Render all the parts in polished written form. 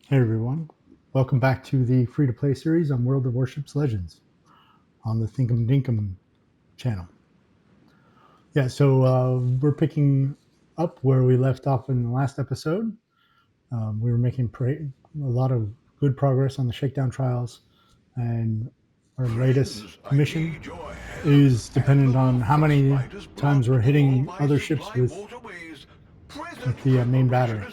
Hey everyone, welcome back to the free-to-play series on World of Warships Legends on the ThinkumDrinkum channel. Yeah, so we're picking up where we left off in the last episode. We were making a lot of good progress on the Shakedown Trials, and our latest mission is dependent on how many times we're hitting other ships with the main battery.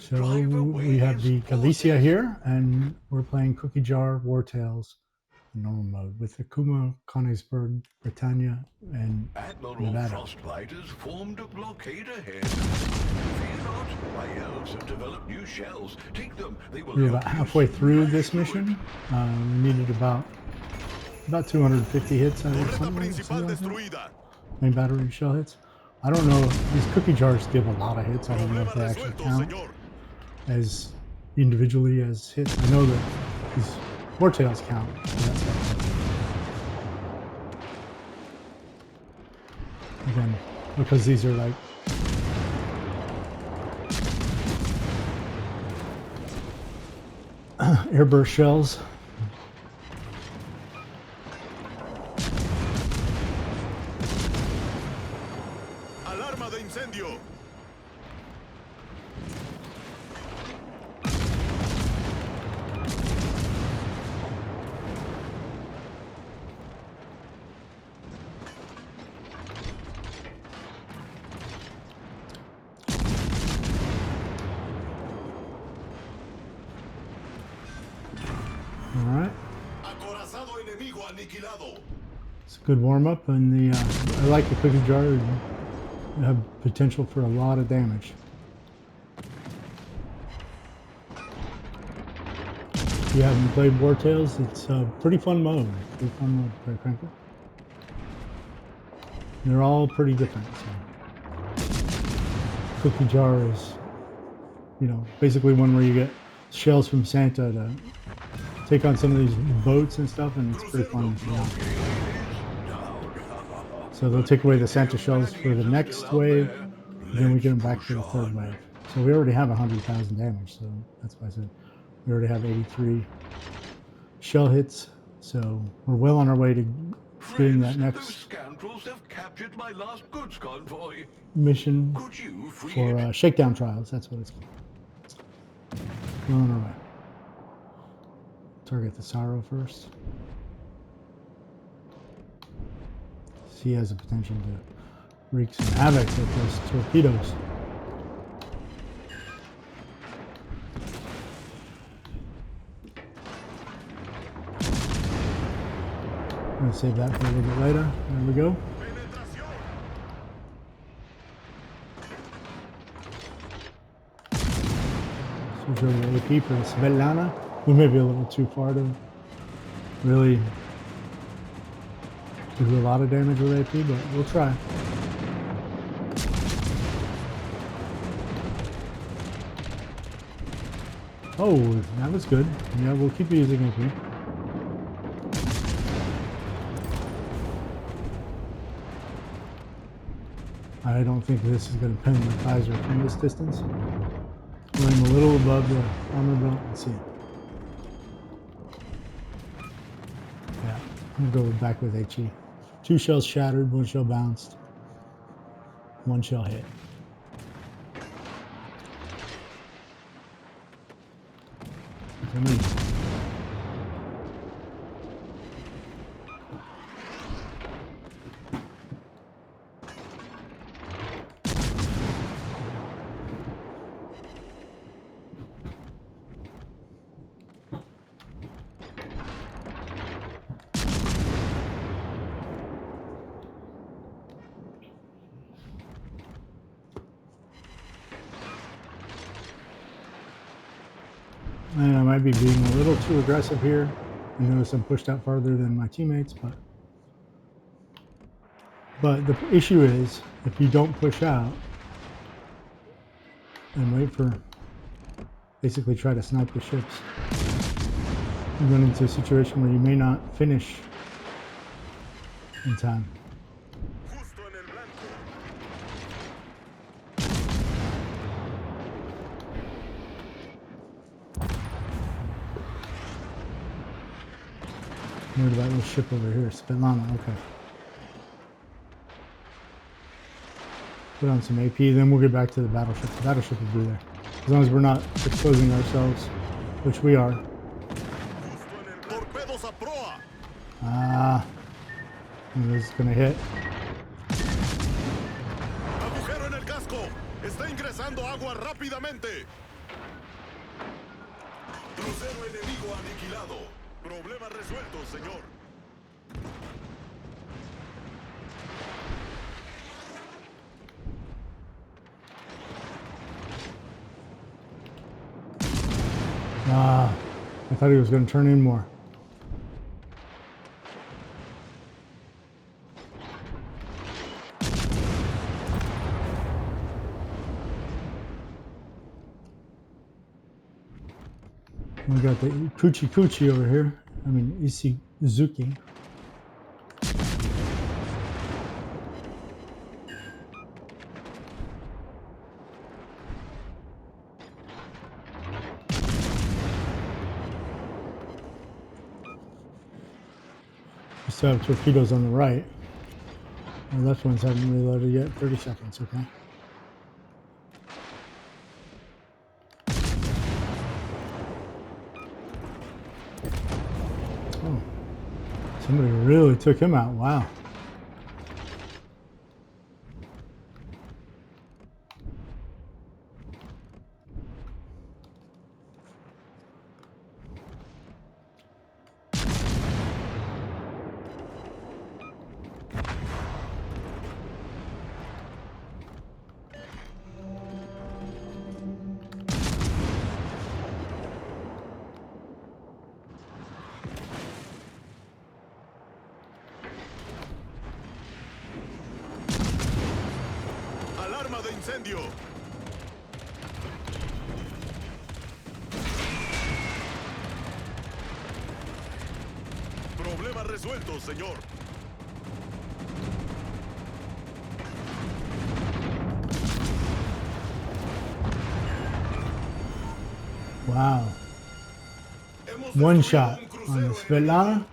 So we have the Galicia here, and we're playing Cookie Jar, Wartails, in normal mode with the Kuma, Königsberg, Britannia, and Admiral Nevada. Frostbite has formed a blockade ahead. Fear not, my elves have developed new shells. Take them, they will We're about halfway through this mission. We needed about 250 hits, I think, something like that. Main battery shell hits. I don't know, these cookie jars give a lot of hits. I don't know if they actually count as individually as hits. I know that these Wartails count. So again, because these are like airburst shells. Alarma de incendio. Alright. It's a good warm-up, and I like the cookie jar. You have potential for a lot of damage. If you haven't played Wartails, it's a pretty fun mode. Quite frankly. They're all pretty different. So. Cookie jar is, basically one where you get shells from Santa to take on some of these boats and stuff, and it's pretty fun. So they'll take away the Santa shells for the next wave, and then we get them back for the third wave. So we already have 100,000 damage, so that's why I said we already have 83 shell hits. So we're well on our way to getting that next mission for Shakedown Trials. That's what it's called. Well on our way. Target the Sorrow first. He has the potential to wreak some havoc with those torpedoes. I'm going to save that for a little bit later. There we go. Switch over to AP for Svetlana. We may be a little too far to really do a lot of damage with AP, but we'll try. Oh, that was good. Yeah, we'll keep using AP. I don't think this is going to pin the visor from this distance. We'll aim a little above the armor belt and see. Yeah, we'll go back with HE. 2 shells shattered, 1 shell bounced, 1 shell hit. And I might be being a little too aggressive here. I notice I'm pushed out farther than my teammates, but the issue is, if you don't push out and wait for, basically try to snipe the ships, you run into a situation where you may not finish in time. Worried about this ship over here, Svetlana. Okay. Put on some AP, then we'll get back to the battleship. The battleship will be there. As long as we're not exposing ourselves, which we are. Torpedos a proa. This is gonna hit. Agujero en el casco. Está ingresando agua rápidamente. Crucero enemigo aniquilado. Problema resuelto, señor. I thought he was going to turn in more. We got the Kuchi over here. I mean, Ishizuki. We still have torpedoes on the right. The left ones haven't reloaded yet. 30 seconds, okay. Oh, somebody really took him out. Wow. Alarma de incendio. Problema resuelto, señor. Wow. Hemos One destruido shot un on crucero the Svetlana.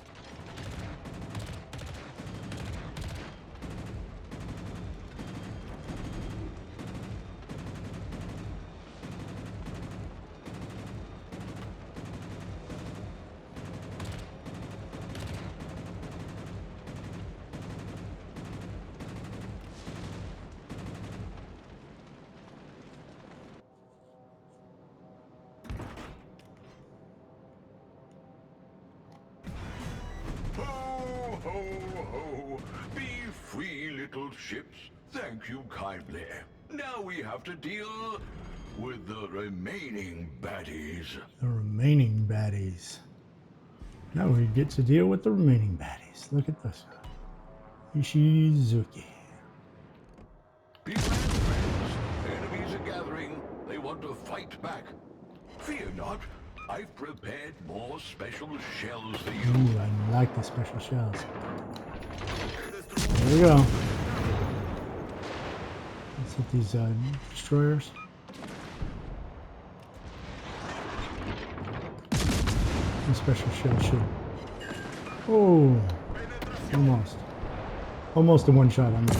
Ho, ho, ho. Be free, little ships. Thank you kindly. Now we have to deal with the remaining baddies. The remaining baddies. Now we get to deal with the remaining baddies. Look at this guy. Ishizuki. Beware, friends. Enemies are gathering. They want to fight back. Fear not. I've prepared more special shells for you. Ooh, I like the special shells. There we go. Let's hit these destroyers. The special shell should. Oh, almost. Almost a one shot on the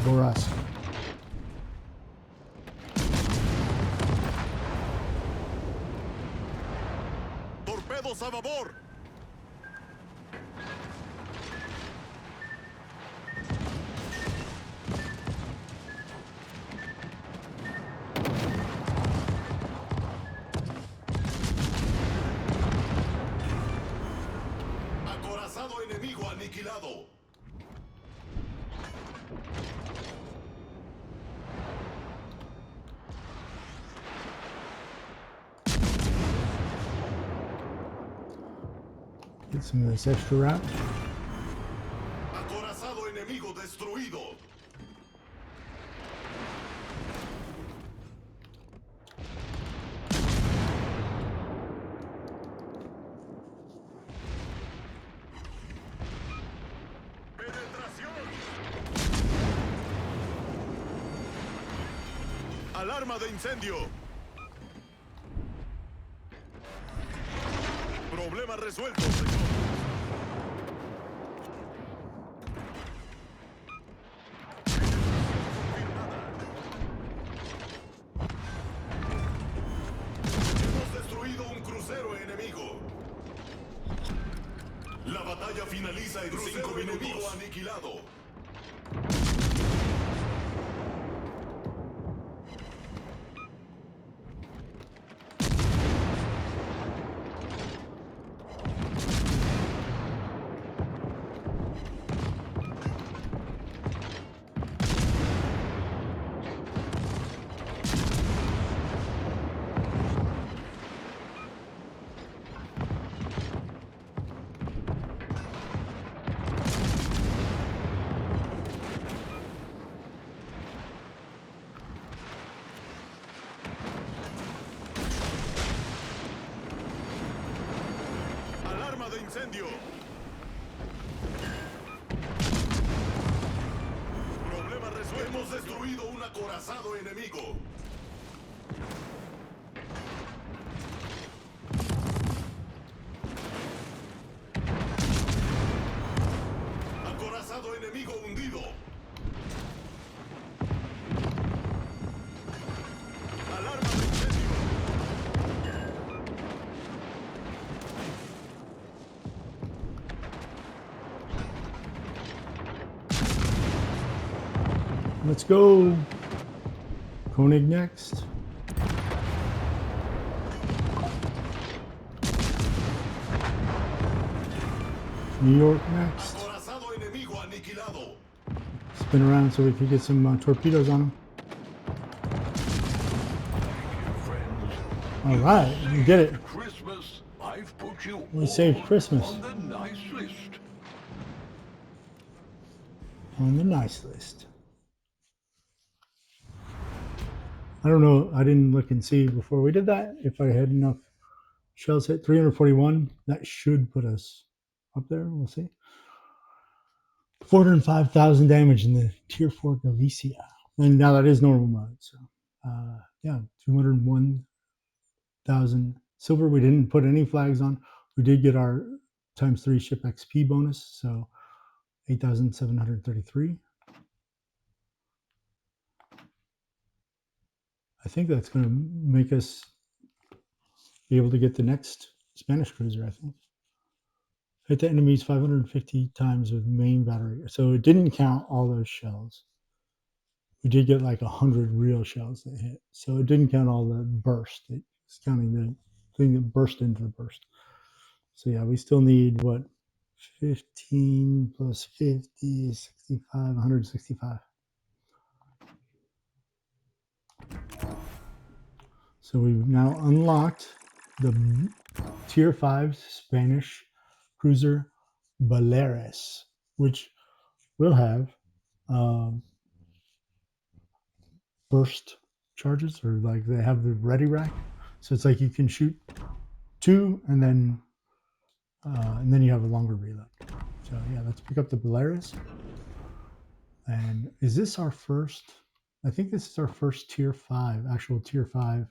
Boras. Torpedos a babor. Acorazado enemigo aniquilado. Get some of this extra route. Acorazado enemigo destruido. Penetración. Alarma de incendio. Problema resuelto, señor. batalla finaliza en 5 minutos. Aniquilado. Alarma de incendio. Problema resuelto. Hemos destruido un acorazado enemigo. Acorazado enemigo hundido. Alarma de incendio. Let's go. Koenig next. New York next. Acorazado enemigo aniquilado. Spin around so we can get some torpedoes on them. Friends, All right, we did it. Christmas, I've put you We all saved Christmas on the nice list. on the nice list. I don't know. I didn't look and see before we did that if I had enough shells hit. 341. That should put us up there. We'll see. 405,000 damage in the tier 4 Galicia. And now that is normal mode. So, yeah, 201,000 silver. We didn't put any flags on. We did get our ×3 ship XP bonus. So, 8,733. I think that's going to make us be able to get the next Spanish cruiser, I think. Hit the enemies 550 times with main battery. So it didn't count all those shells. We did get like 100 real shells that hit. So it didn't count all the burst. It's counting the thing that burst into the burst. So yeah, we still need what? 15 plus 50, 65, 165. So we've now unlocked the tier 5 Spanish cruiser Baleares, which will have burst charges, or like they have the ready rack. So it's like you can shoot 2 and then you have a longer reload. So yeah, let's pick up the Baleares. And is this our first? I think this is our first tier 5, actual tier 5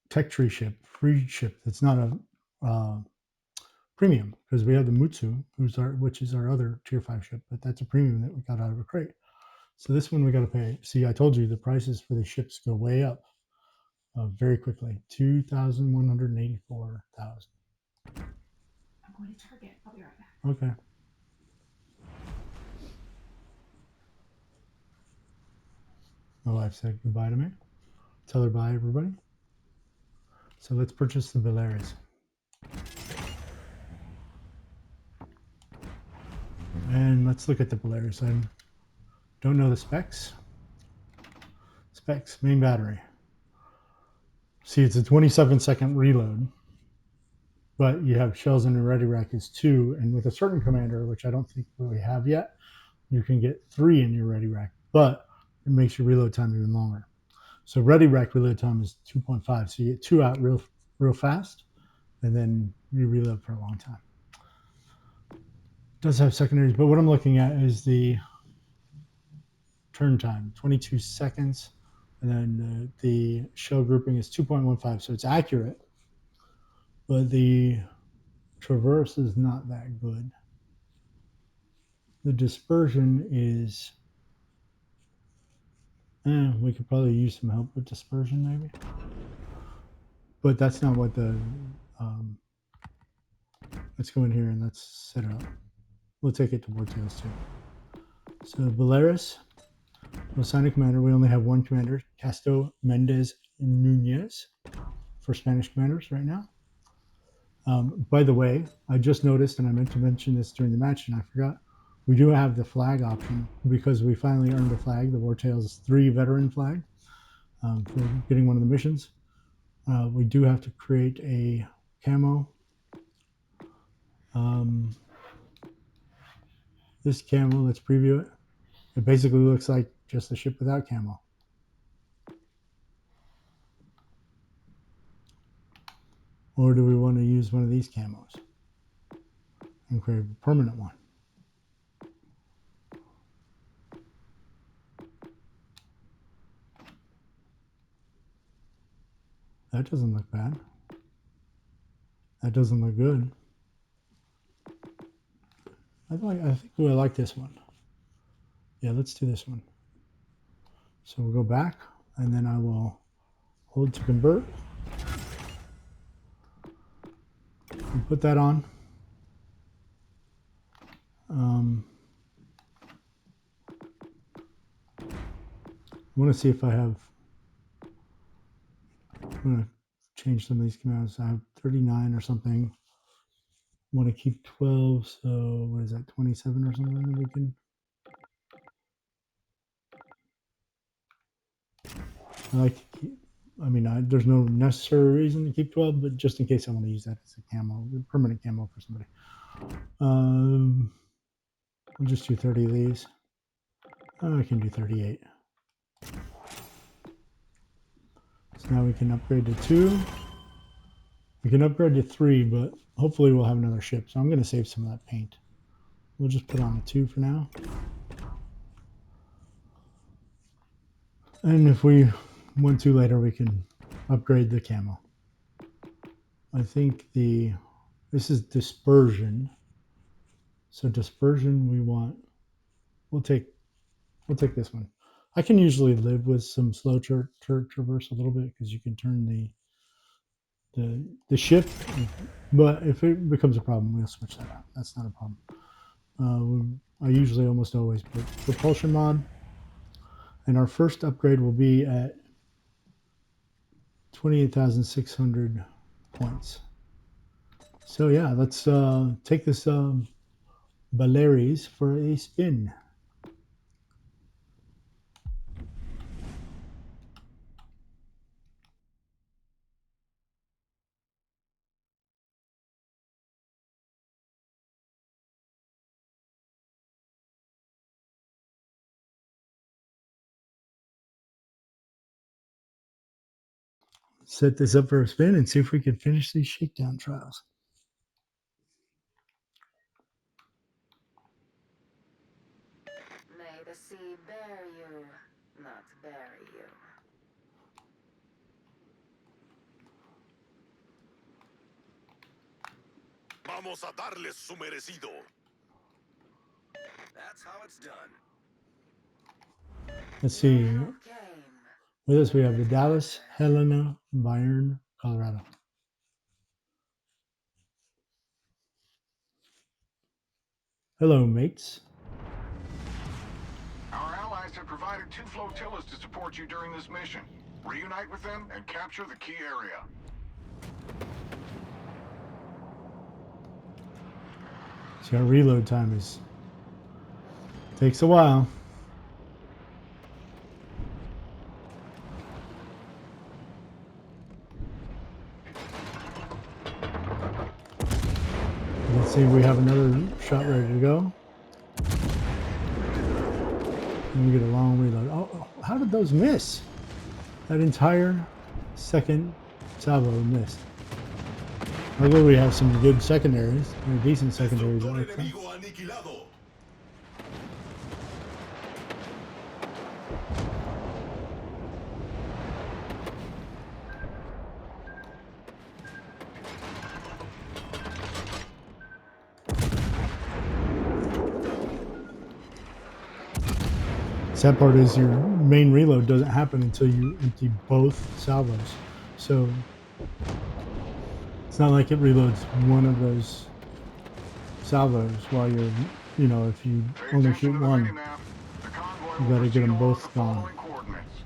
tech tree ship, free ship. It's not a premium because we have the Mutsu, which is our other tier 5 ship, but that's a premium that we got out of a crate. So this one we got to pay. See, I told you the prices for the ships go way up very quickly. 2,184,000. I'm going to Target. I'll be right back. Okay. My wife said goodbye to me. Tell her bye, everybody. So let's purchase the Baleares. And let's look at the Baleares. I don't know the specs. Specs, main battery. See, it's a 27-second reload, but you have shells in the ready rack is 2, and with a certain commander, which I don't think we have yet, you can get 3 in your ready rack, but it makes your reload time even longer. So ready rack reload time is 2.5, so you get 2 out real fast, and then you reload for a long time. It does have secondaries, but what I'm looking at is the turn time, 22 seconds, and then the shell grouping is 2.15, so it's accurate, but the traverse is not that good. The dispersion is, we could probably use some help with dispersion maybe, but that's not what the let's go in here and let's set it up. We'll take it to Wartails too. So Baleares, Rosana commander. We only have one commander, Casto Mendez Nunez, for Spanish commanders right now. By the way, I just noticed, and I meant to mention this during the match, and I forgot. We do have the flag option because we finally earned a flag, the Wartails 3 veteran flag, for getting one of the missions. We do have to create a camo. This camo, let's preview it. It basically looks like just a ship without camo. Or do we want to use one of these camos and create a permanent one? That doesn't look bad. That doesn't look good. I think we like this one. Yeah, let's do this one. So we'll go back, and then I will hold to convert. And put that on. I want to see if I have. I'm going to change some of these commands. I have 39 or something. I want to keep 12, so what is that, 27 or something? We can. I like to keep. I mean, there's no necessary reason to keep 12, but just in case I want to use that as a camo, a permanent camo for somebody. I'll just do 30 of these. I can do 38. So now we can upgrade to 2. We can upgrade to 3, but hopefully we'll have another ship. So I'm going to save some of that paint. We'll just put on a 2 for now. And if we want to later, we can upgrade the camo. I think this is dispersion. So dispersion we'll take this one. I can usually live with some slow traverse a little bit because you can turn the shift, but if it becomes a problem, we'll switch that out. That's not a problem. I usually almost always put propulsion mod, and our first upgrade will be at 28,600 points. So yeah, let's take this Baleares for a spin. Set this up for a spin and see if we can finish these shakedown trials. May the sea bear you, not bury you. Vamos a darles su merecido. That's how it's done. Let's see. With us, we have the Dallas, Helena, Byron, Colorado. Hello, mates. Our allies have provided 2 flotillas to support you during this mission. Reunite with them and capture the key area. So our reload time takes a while. Let's see if we have another shot ready to go. And we get a long reload. Oh, how did those miss? That entire second salvo missed. Although we have some good secondaries, decent secondaries. Destructor enemigo aniquilado. Sad part is your main reload doesn't happen until you empty both salvos. So it's not like it reloads one of those salvos while you're, if you Pay only attention shoot to the one. mini-map. The convoy You will gotta get 'em proceed along both the gone. following coordinates.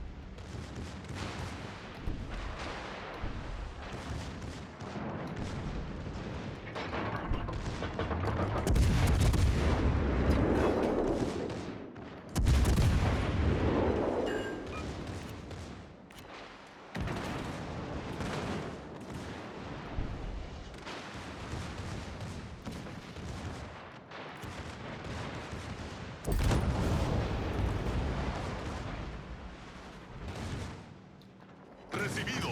Recibido.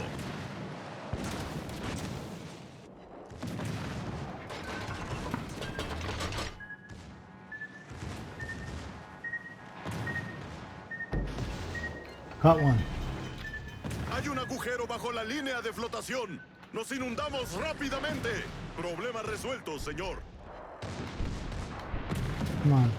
Caught one. Hay un agujero bajo la línea de flotación. Nos inundamos rápidamente. Problema resuelto, señor. Come on.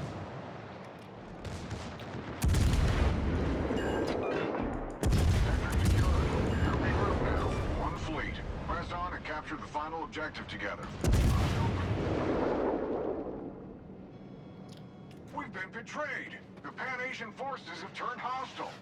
One fleet. Press on and capture the final objective together. We've been betrayed. The Pan-Asian forces have turned hostile.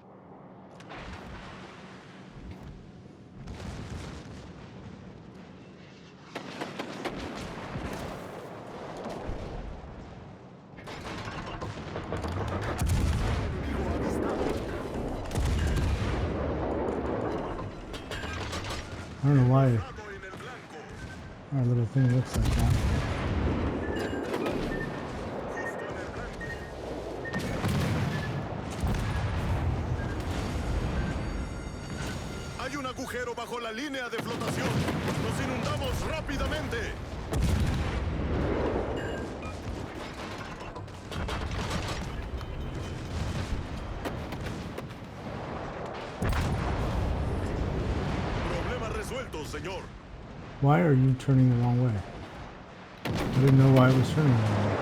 I don't know why Dado en el blanco. our little thing looks like that. Justo en el blanco. Hay un agujero bajo la línea de flotación. Nos inundamos rápidamente. Problema resuelto, señor. Why are you turning the wrong way? I didn't know why it was turning the wrong way.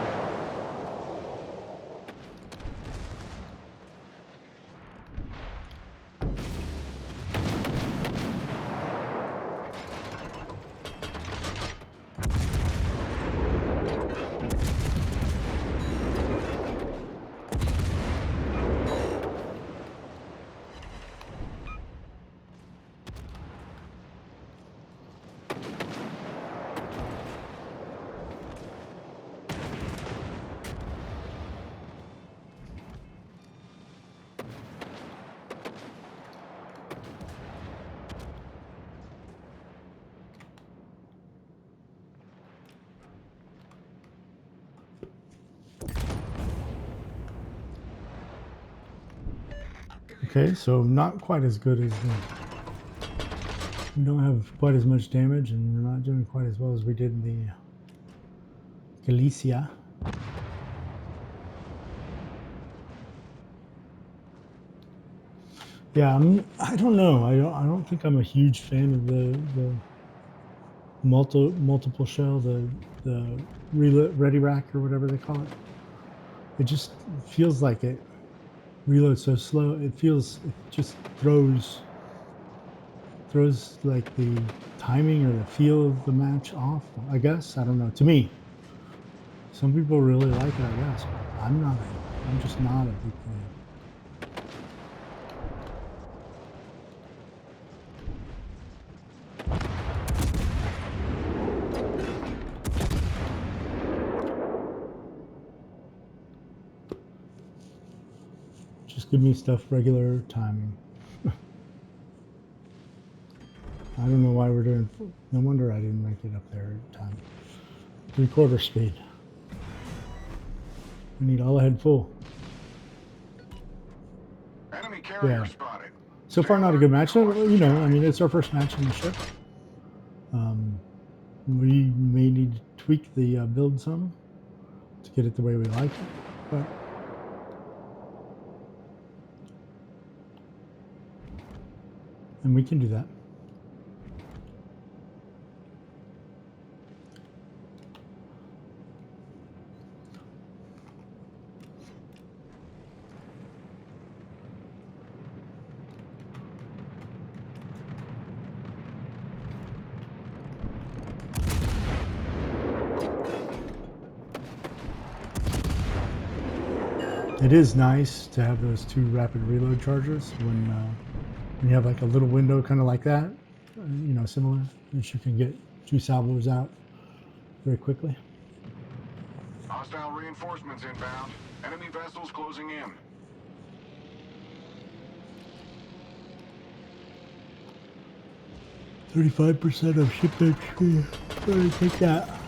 Okay, so not quite as good as we don't have quite as much damage, and we're not doing quite as well as we did in the Galicia. Yeah, I don't know. I don't think I'm a huge fan of the multiple shell, the ready rack or whatever they call it. It just feels like it reloads so slow. It just throws like the timing or the feel of the match off. I guess, I don't know. To me, some people really like it. I guess, but I'm just not a big fan. Just give me stuff regular timing. I don't know why we're doing. No wonder I didn't make it up there in time. 3/4 speed. We need all ahead full. Enemy carrier Yeah. spotted. So far, not a good match. I mean, it's our first match in the ship. We may need to tweak the build some to get it the way we like it, but and we can do that. It is nice to have those 2 rapid reload charges when you have like a little window kind of like that, similar, that you can get 2 salvos out very quickly. Hostile reinforcements inbound. Enemy vessels closing in. %35 of ship HP. Better take that.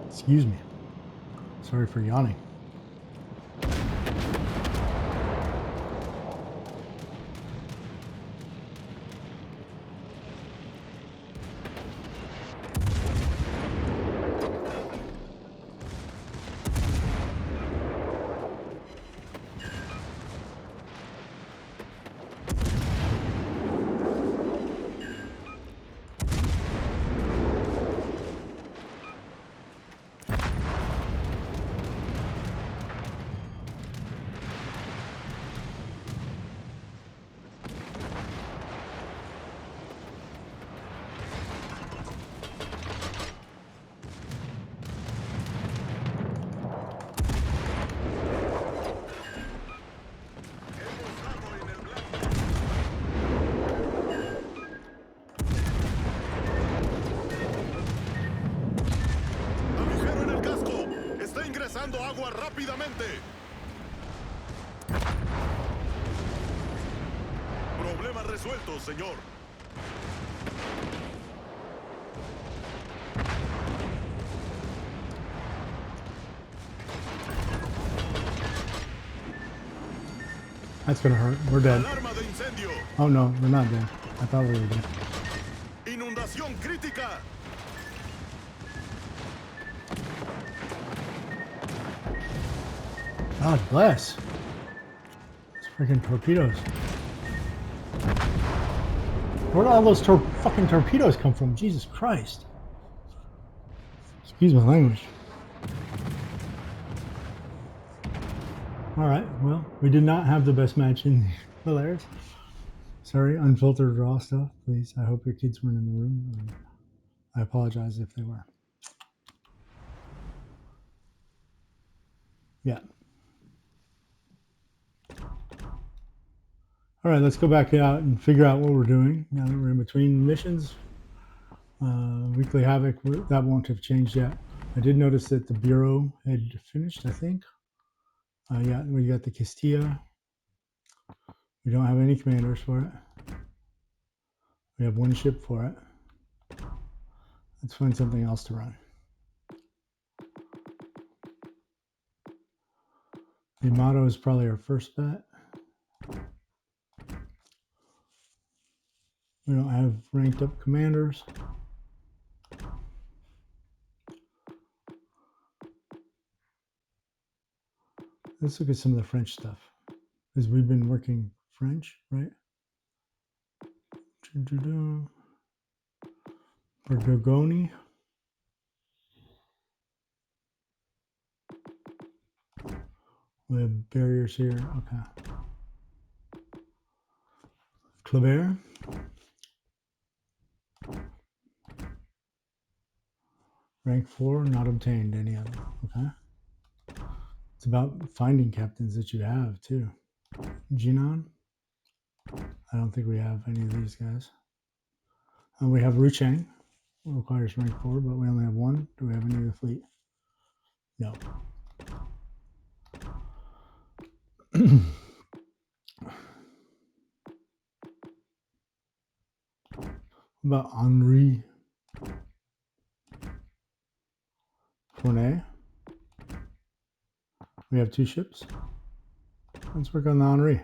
Excuse me. Sorry for yawning. Ingresando agua rápidamente. Problema resuelto, señor. That's gonna hurt. We're dead. Alarma de incendio. Oh no, we're not dead. I thought we were dead. Inundación crítica. God bless. Those freaking torpedoes. Where did all those fucking torpedoes come from? Jesus Christ. Excuse my language. Alright, well, we did not have the best match in Baleares. Sorry, unfiltered raw stuff, please. I hope your kids weren't in the room. I apologize if they were. Yeah. All right, let's go back out and figure out what we're doing now that we're in between missions. Weekly Havoc, that won't have changed yet. I did notice that the Bureau had finished, I think. Yeah, we got the Castilla. We don't have any commanders for it. We have 1 ship for it. Let's find something else to run. The Yamato is probably our first bet. We don't have ranked up commanders. Let's look at some of the French stuff, because we've been working French, right? Borgogoni. We have barriers here. Okay. Claver. Rank 4, not obtained any of them. Okay. It's about finding captains that you have too. Jinan. I don't think we have any of these guys. And we have Ruchang. Requires rank 4, but we only have 1. Do we have any of the fleet? No. About Henri Fournet. We have 2 ships. Let's work on the Henri.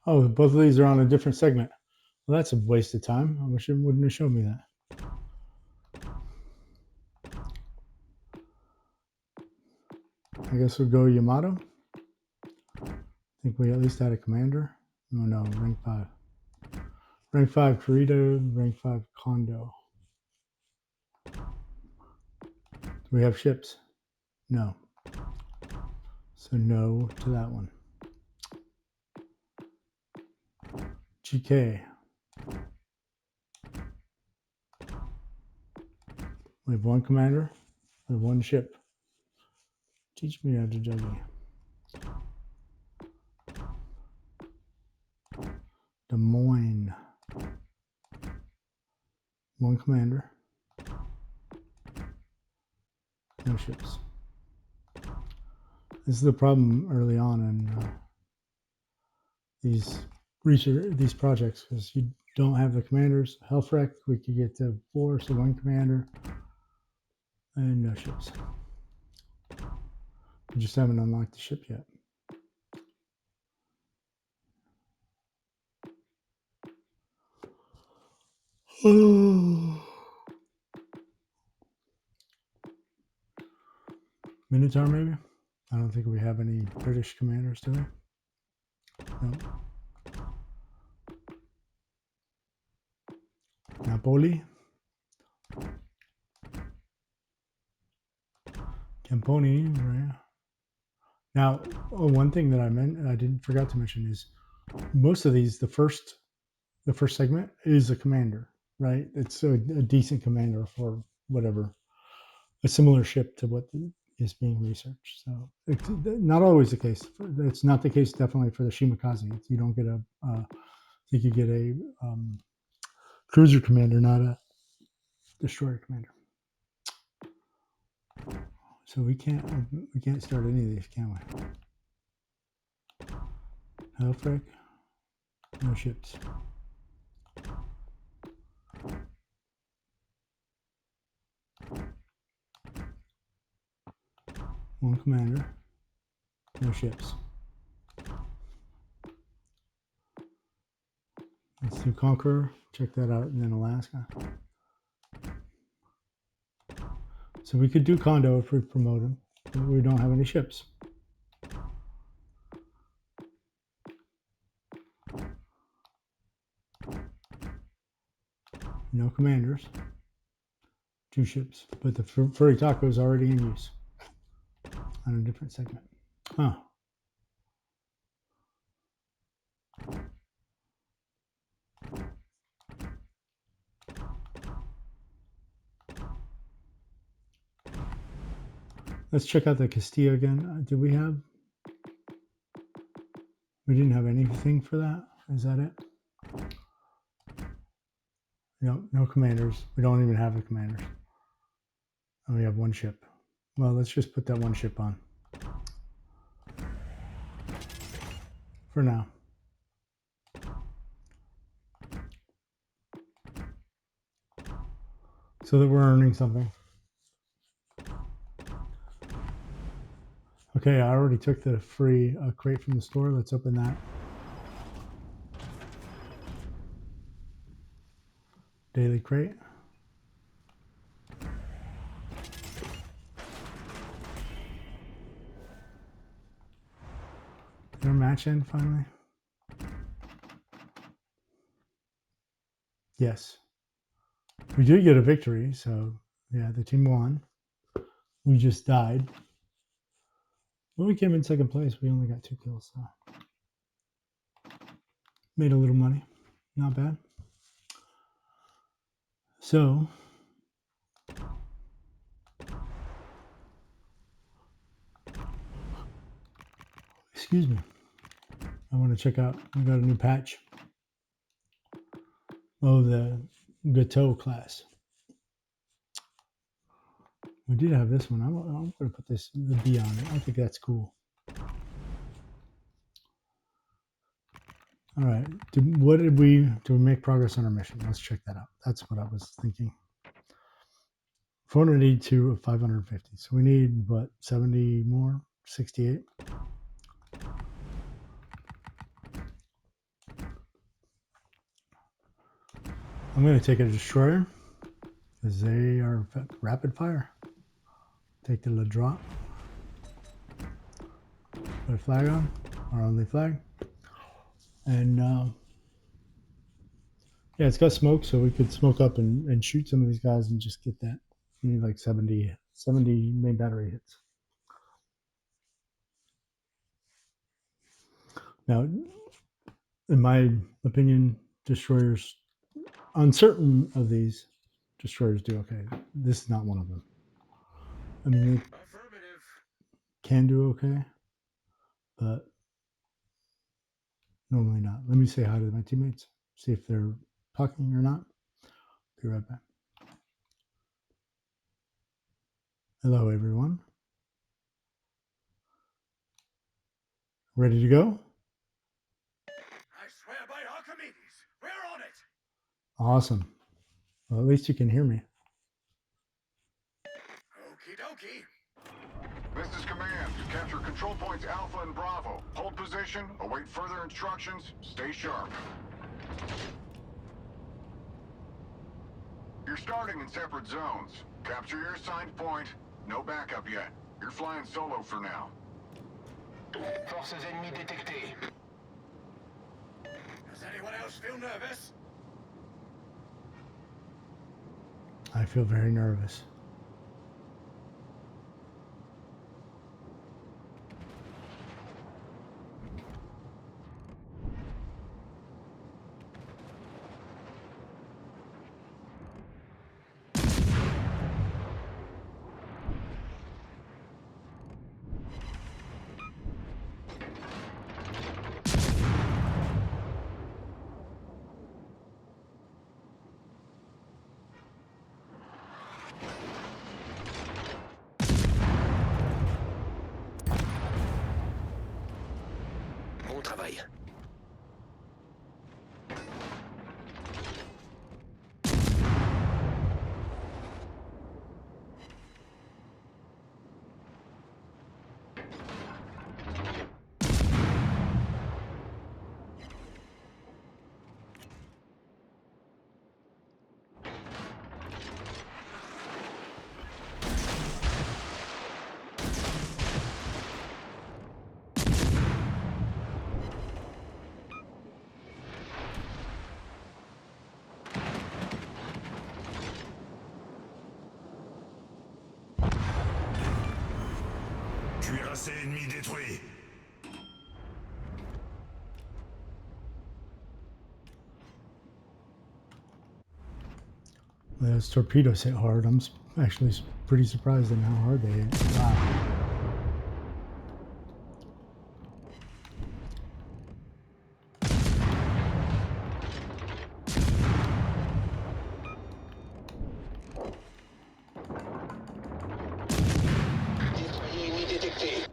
Oh, both of these are on a different segment. Well, that's a waste of time. I wish it wouldn't have shown me that. I guess we'll go Yamato. I think we at least had a commander. Oh no, rank 5. Rank 5 Corrido, rank 5 Kondo. Do we have ships? No. So no to that one. GK. We have one commander. We have one ship. Teach me how to juggle. Des Moines. One commander. No ships. This is the problem early on in these projects, because you don't have the commanders. Hellfreck, we could get to 4, so one commander and no ships. We just haven't unlocked the ship yet. Minotaur, maybe? I don't think we have any British commanders, do we? No. Napoli. Camponi, right? Now, one thing that I forgot to mention is most of these, the first segment is a commander, right? It's a decent commander for whatever, a similar ship to what is being researched. So it's not always the case. It's not the case definitely for the Shimakaze. You don't get I think you get a cruiser commander, not a destroyer commander. So we can't start any of these, can we? Hellfreck, no ships. One commander, no ships. Let's do Conqueror, check that out, and then Alaska. So we could do Kondo if we promote him, but we don't have any ships. No commanders, 2 ships, but the Furry Taco is already in use on a different segment. Huh. Let's check out the Castilla again. Did we have? We didn't have anything for that. Is that it? No commanders. We don't even have the commanders. And we have one ship. Well, let's just put that one ship on for now. So that we're earning something. Okay, I already took the free crate from the store. Let's open that. Daily crate. Did our match end finally? Yes. We did get a victory, so yeah, the team won. We just died. When we came in second place, we only got 2 kills, so made a little money. Not bad. So excuse me. I want to check out, we got a new patch. Oh, the Gateau class. We did have this one. I'm going to put the B on it. I think that's cool. All right. Did we make progress on our mission? Let's check that out. That's what I was thinking. 482 of 550. So we need, what, 70 more? 68? I'm going to take a destroyer because they are rapid fire. Take the Ladrot. Put a flag on, our only flag. And yeah, it's got smoke, so we could smoke up and shoot some of these guys and just get that. We need like 70 main battery hits. Now, in my opinion, destroyers, on certain of these, destroyers do okay. This is not one of them. I mean, they Affirmative. can do okay, but normally not. Let me say hi to my teammates, see if they're talking or not. Be right back. Hello, everyone. Ready to go? I swear by Archimedes, we're on it. Awesome. Well, at least you can hear me. Okie dokie. This is command. Capture control points Alpha and Bravo. Hold position, await further instructions, stay sharp. You're starting in separate zones. Capture your assigned point. No backup yet. You're flying solo for now. Forces ennemies détectées. Does anyone else feel nervous? I feel very nervous. Bon travail. Cuirassé ennemi détruit. Those torpedoes hit hard. I'm actually pretty surprised at how hard they hit. Wow. Destroyer ennemi détecté.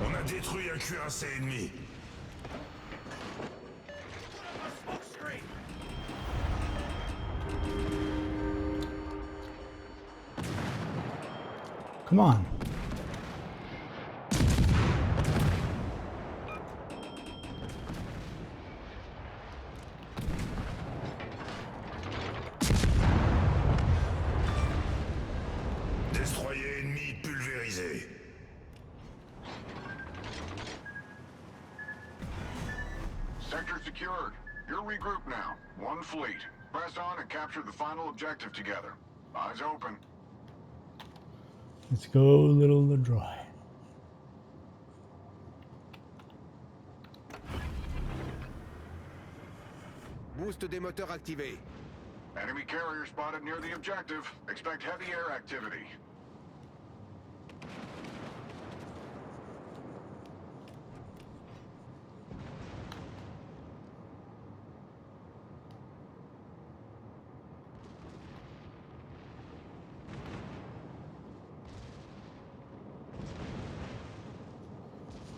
On a détruit un cuirassé ennemi. Come on. Destroyer ennemi pulvérisé. Sector secured. You're regrouped now. One fleet. Press on and capture the final objective together. Eyes open. Let's go, little LeDroy. Boost des moteurs activé. Enemy carrier spotted near the objective. Expect heavy air activity.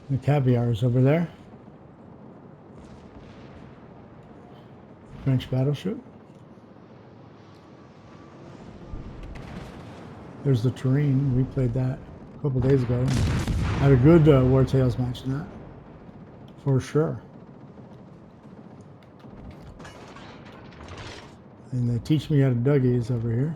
The caviar is over there. French battleship. There's the terrain. We played that a couple days ago. Had a good War Tales match in that, for sure. And they teach me how to Dougies over here.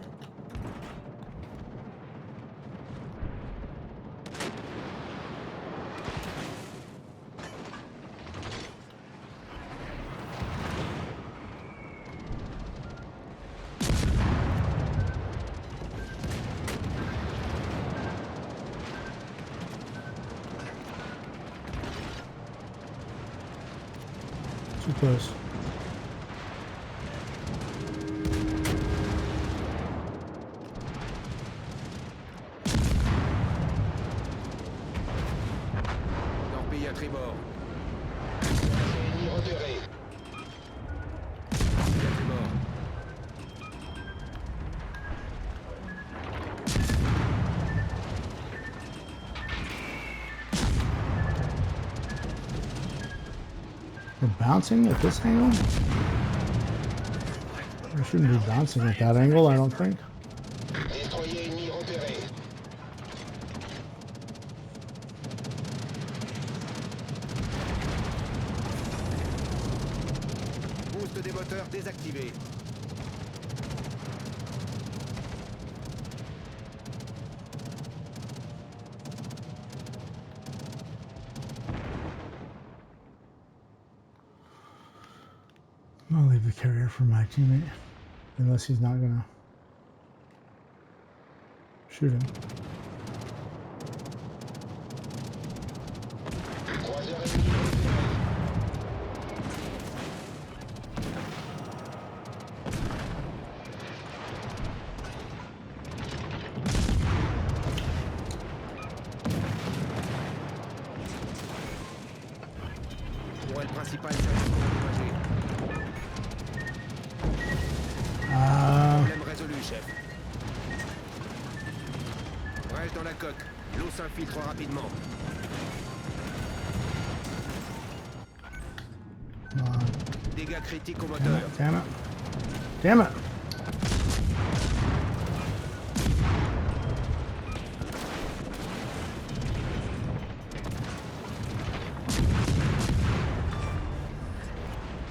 Too close. Torpille à tribord. Ennemi repéré. Torpille à tribord. We're bouncing at this angle? We shouldn't be bouncing at that angle, I don't think. Destroyer ennemi repéré. Boost des moteurs désactivé. I'll leave the carrier for my teammate, unless he's not gonna shoot him. Croiseur ennemi repéré. Tourelle principale sérieusement endommagée. Problème résolu, chef. Brèche dans la coque. L'eau s'infiltre rapidement. Dégâts critiques au moteur. Damn it. Damn it.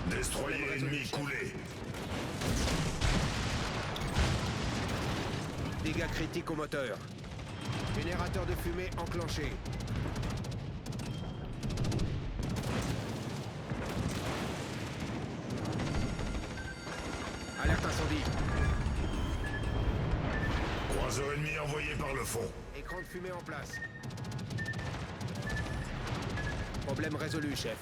Destroyer ennemi coulé. Dégâts critiques au moteur. Générateur de fumée enclenché. Alerte incendie. Croiseur ennemi envoyé par le fond. Écran de fumée en place. Problème résolu, chef.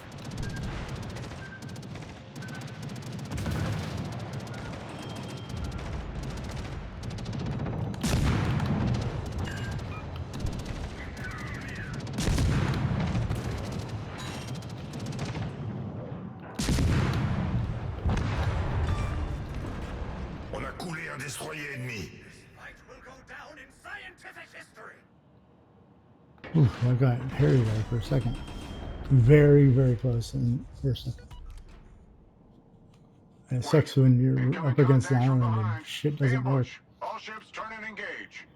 On a coulé un destroyer ennemi. Oof, I got hairy there for a second. Very, very close in for a second. And it sucks when you're Incoming up against the contacts from island and behind. shit doesn't work. Ambush. All ships turn and engage.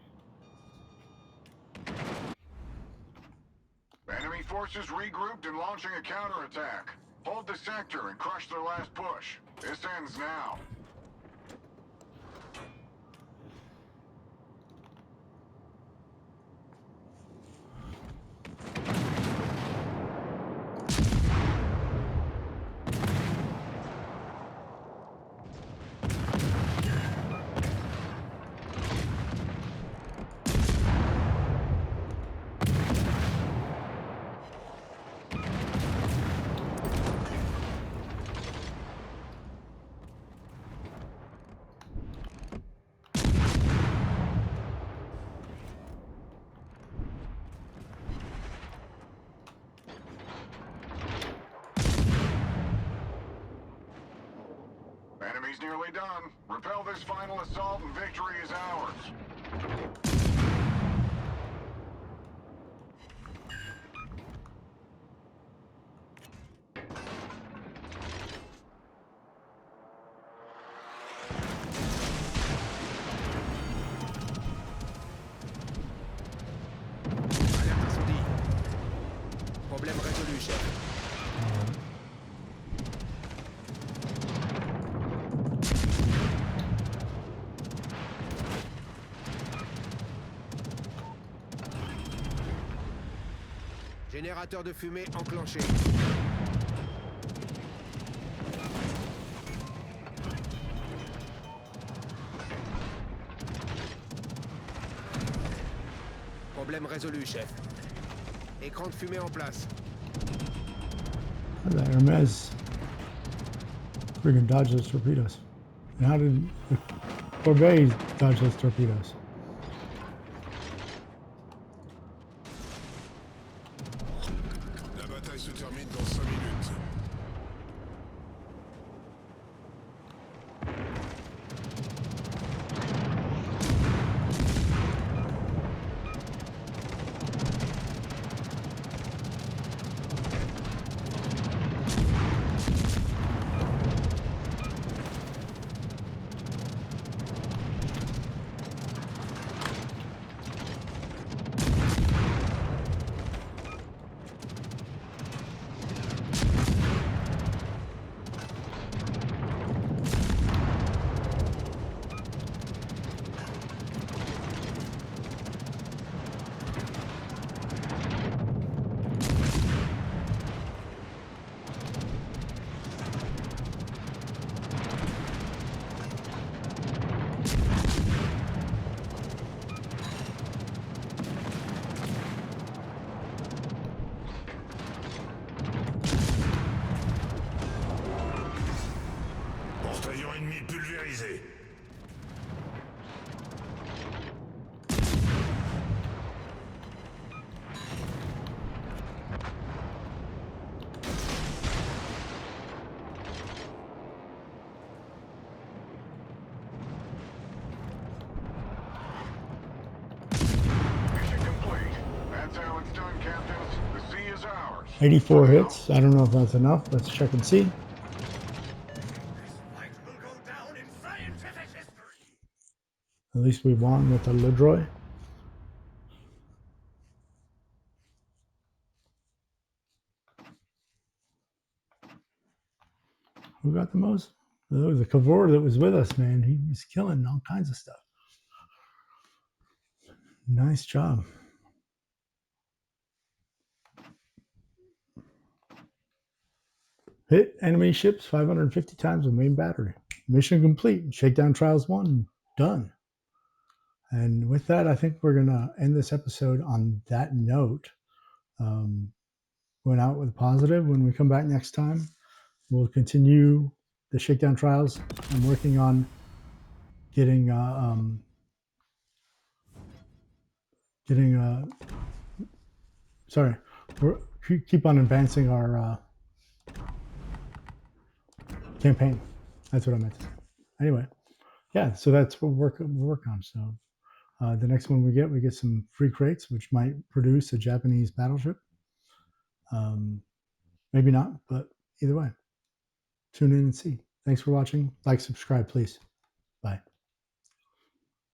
Enemy forces regrouped and launching a counterattack. Hold the sector and crush their last push. This ends now. Enemy's nearly done. Repel this final assault and victory is ours. Alerte incendie. Problème résolu, chef. Générateur de fumée enclenché. Problème résolu, chef. Écran de fumée en place. How did Hermes freaking dodge those torpedoes? And how did the Corbeil dodge those torpedoes? La bataille se termine dans 5 minutes. Porte-avions ennemi pulvérisé. Mission complete. That's how it's done, Captains. The sea is ours. 84 hits. I don't know if that's enough. Let's check and see. At least we won with the Ledroy. Who got the most? It was the Cavor that was with us, man. He was killing all kinds of stuff. Nice job. Hit enemy ships 550 times with main battery. Mission complete. Shakedown Trials I, done. And with that, I think we're going to end this episode on that note. Went out with positive. When we come back next time, we'll continue the Shakedown Trials. I'm working on getting sorry, we're keep on advancing our campaign. That's what I meant to say. Anyway, yeah, so that's what we're working on. So the next one we get some free crates, which might produce a Japanese battleship. Maybe not, but either way, tune in and see. Thanks for watching. Like, subscribe, please.